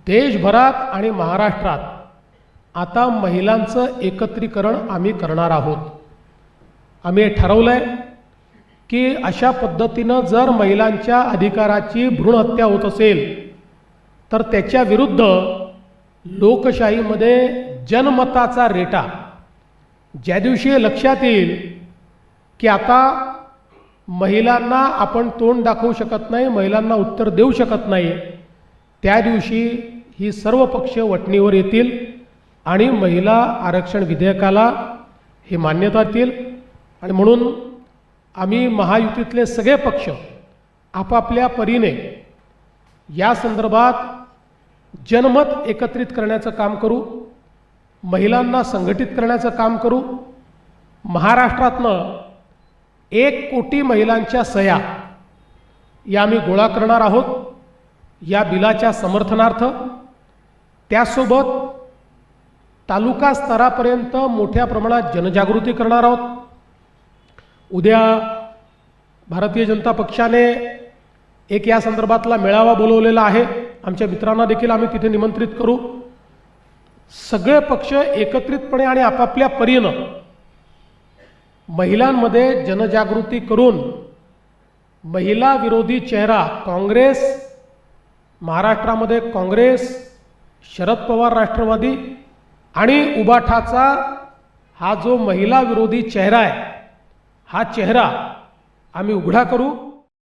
देशभरात आणि महाराष्ट्रात आता महिलांचं एकत्रीकरण आम्ही करणार आहोत। आम्ही ठरवलं आहे की अशा पद्धतीनं जर महिलांच्या अधिकाराची भ्रूण हत्या होत असेल तर त्याच्या विरुद्ध लोकशाहीमध्ये जनमताचा रेटा ज्या दिवशी लक्षात येईल की आता महिलांना आपण तोंड दाखवू शकत नाही, महिलांना उत्तर देऊ शकत नाही, त्या दिवशी ही सर्व पक्ष वटणीवर येतील आणि महिला आरक्षण विधेयकाला ही मान्यता देतील। आणि म्हणून आम्ही महायुतीतले सगळे पक्ष आपापल्या परीने या संदर्भात जनमत एकत्रित करण्याचं काम करू, महिलांना संघटित करण्याचं काम करू। महाराष्ट्रातनं 1 कोटी महिलांच्या सह्या या आम्ही गोळा करणार आहोत या बिलाच्या समर्थनार्थ। त्यासोबत तालुका स्तरापर्यंत मोठ्या प्रमाणात जनजागृती करणार आहोत। उद्या भारतीय जनता पक्षाने एक या संदर्भातला मेळावा बोलवलेला आहे, आमच्या मित्रांना देखील आम्ही तिथे निमंत्रित करू। सगळे पक्ष एकत्रितपणे आणि आपापल्या परीनं महिलांमध्ये जनजागृती करून महिला विरोधी चेहरा काँग्रेस, महाराष्ट्रामध्ये काँग्रेस, शरद पवार राष्ट्रवादी आणि उबाठाचा हा जो महिला विरोधी चेहरा आहे, हा चेहरा आम्ही उघडा करू।